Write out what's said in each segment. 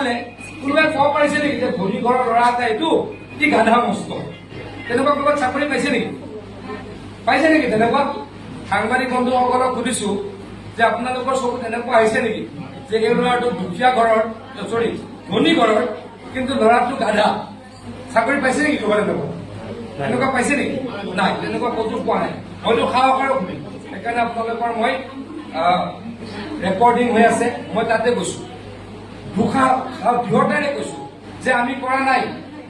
পালে কোনোবাই ক'ব পাৰিছে নেকি যে ধনী ঘৰৰ ল'ৰা এটা এইটো ই গাধা মস্ত তেনেকুৱা ক'ৰবাত চাকৰি পাইছে নেকি পাইছে নেকি তেনেকুৱা সাংবাদিক বন্ধুসকলক সুধিছো যে আপোনালোকৰ চকুত এনেকুৱা আহিছে নেকি যে এই ল'ৰাটো দুখীয়া ঘৰৰ চৰি ধনী ঘৰৰ কিন্তু ল'ৰাটো গাধা চাকৰি পাইছে নেকি ক'ৰবাত এনেকুৱা পাইছে নেকি নাই তেনেকুৱা ক'তো পোৱা নাই হয়তো সাহসেৰে শুনিম সেইকাৰণে আপোনালোকৰ মই ৰেকৰ্ডিং হৈ আছে মই তাতে গৈছো দৃঢ়তাৰে কৈছো যে আমি কৰা নাই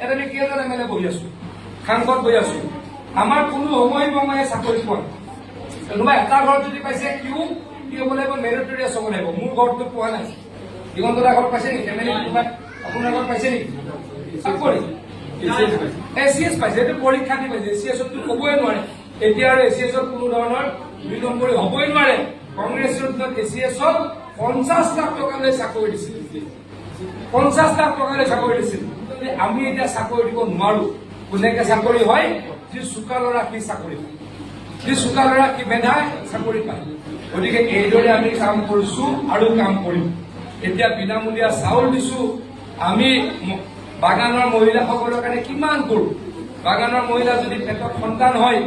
এটা আমি কেইজন এমএলএ বহি আছো সাংসদ বহি আছো আমাৰ কোনো সময়ে চাকৰি পোৱা কোনোবা এটা ঘৰত যদি পাইছে কি হ'ব লাগিব মেৰিটৰিয়াছ হ'ব লাগিব মোৰ ঘৰতো পোৱা নাই দিগন্ত দা ঘৰত পাইছে নেকি এমএলএ কোনোবা আপোনাৰ ঘৰত পাইছে নেকি চাকৰি এচিএছ পাইছে এইটো পৰীক্ষা দি পাইছে এচিএছতো ক'বই নোৱাৰে এতিয়া আৰু এচিএছত কোনো ধৰণৰ 2 নম্বৰী হ'বই নোৱাৰে কংগ্ৰেছৰ দিনত এচিএছত 50 লাখ টকালৈ চাকৰি দিছিল 50 লাখ টকালৈ চাকৰি দিছিল আমি এতিয়া চাকৰি দিব নোৱাৰো কোনেকে চাকৰি হয় যি চোকা ল'ৰা সি চাকৰি পায় যি চোকা ল'ৰা সি মেধাই চাকৰি পায় গতিকে এইদৰে আমি কাম কৰিছো আৰু কাম কৰিম এতিয়া বিনামূলীয়া চাউল দিছো আমি বাগানৰ মহিলাসকলৰ কাৰণে কিমান কৰো বাগানৰ মহিলা যদি পেটত সন্তান হয়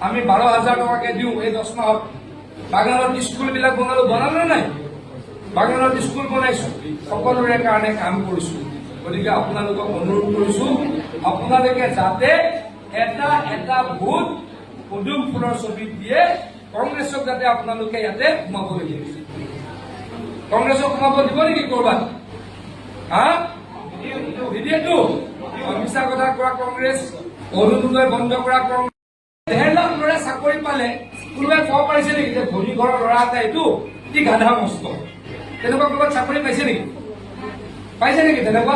আমি 12,000 টকাকে দিওঁ এই 10 মাহত বাগানত স্কুলবিলাক বনালে নাই বাগানত স্কুল বনাইছো সকলোৰে কাৰণে কাম কৰিছো গতিকে আপোনালোকক অনুৰোধ কৰিছো আপোনালোকে যাতে এটা ভোট পদুম ফুলৰ ছবি দিয়ে কংগ্ৰেছক যাতে আপোনালোকে ইয়াতে সোমাবলৈ দিয়ে কংগ্ৰেছক সোমাব দিব নেকি ক'ৰবাত নিদিয়েতো মিছা কথা কোৱা কংগ্ৰেছ অৰুণোদয় বন্ধ কৰা কংগ্ৰেছ 1.5 লাখ ল'ৰাই চাকৰি পালে কোনোবাই ক'ব পাৰিছে নেকি যে ধনী ঘৰৰ ল'ৰা এটা এইটো ই গাধা মস্ত তেনেকুৱা ক'ৰবাত চাকৰি পাইছে নেকি তেনেকুৱা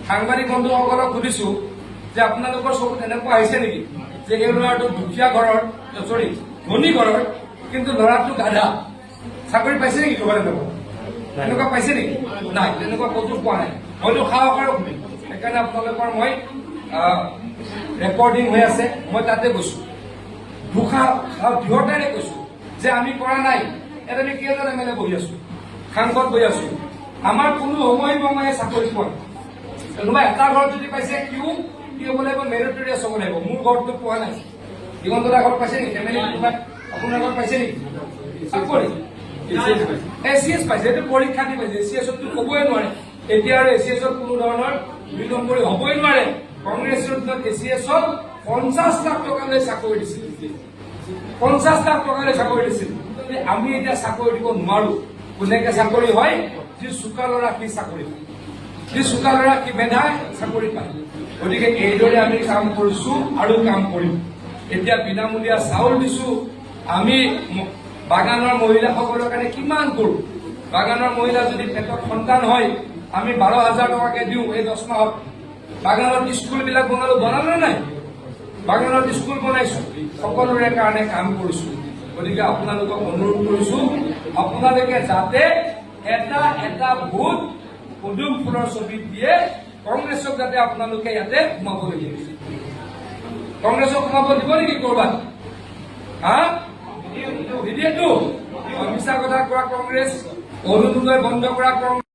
সাংবাদিক বন্ধুসকলক সুধিছো যে আপোনালোকৰ চকুত এনেকুৱা আহিছে নেকি যে এই ল'ৰাটো দুখীয়া ঘৰৰ চৰি ধনী ঘৰৰ কিন্তু ল'ৰাটো গাধা চাকৰি পাইছে নেকি ক'ৰবাত এনেকুৱা পাইছে নেকি নাই তেনেকুৱা ক'তো পোৱা নাই হয়তো সাহসেৰে শুনিম সেইকাৰণে আপোনালোকৰ মই ৰেকৰ্ডিং হৈ আছে মই তাতে গৈছো দৃঢ়তাৰে কৈছো যে আমি কৰা নাই এটা আমি কেইজন এমএলএ বহি আছো সাংসদ বহি আছো আমাৰ কোনো সময়ে চাকৰি পোৱা কোনোবা এটা ঘৰত যদি পাইছে কি হ'ব লাগিব মেৰিটৰিয়াছ হ'ব লাগিব মোৰ ঘৰতো পোৱা নাই দিগন্ত দা ঘৰত পাইছে নেকি এমএলএ কোনোবা আপোনাৰ ঘৰত পাইছে নেকি চাকৰি এচিএছ পাইছে এইটো পৰীক্ষা দি পাইছে এচিএছতো ক'বই নোৱাৰে এতিয়া আৰু এচিএছত কোনো ধৰণৰ 2 নম্বৰী হ'বই নোৱাৰে কংগ্ৰেছৰ দিনত এচিএছত 50 লাখ টকালৈ চাকৰি দিছিল 50 লাখ টকালৈ চাকৰি দিছিল আমি এতিয়া চাকৰি দিব নোৱাৰো কোনেকে চাকৰি হয় যি চোকা ল'ৰা সি চাকৰি পায় যি চোকা ল'ৰা সি মেধাই চাকৰি পায় গতিকে এইদৰে আমি কাম কৰিছো আৰু কাম কৰিম এতিয়া বিনামূলীয়া চাউল দিছো আমি বাগানৰ মহিলাসকলৰ কাৰণে কিমান কৰো বাগানৰ মহিলা যদি পেটত সন্তান হয় আমি 12,000 টকাকে দিওঁ এই 10 মাহত বাগানত স্কুলবিলাক বনালে নাই বাগানত স্কুল বনাইছো সকলোৰে কাৰণে কাম কৰিছো গতিকে আপোনালোকক অনুৰোধ কৰিছো আপোনালোকে যাতে এটা ভোট পদুম ফুলৰ ছবি দিয়ে কংগ্ৰেছক যাতে আপোনালোকে ইয়াতে সোমাবলৈ দিয়ে কংগ্ৰেছক সোমাব দিব নেকি ক'ৰবাত নিদিয়েতো মিছা কথা কোৱা কংগ্ৰেছ অৰুণোদয় বন্ধ কৰা কংগ্ৰেছ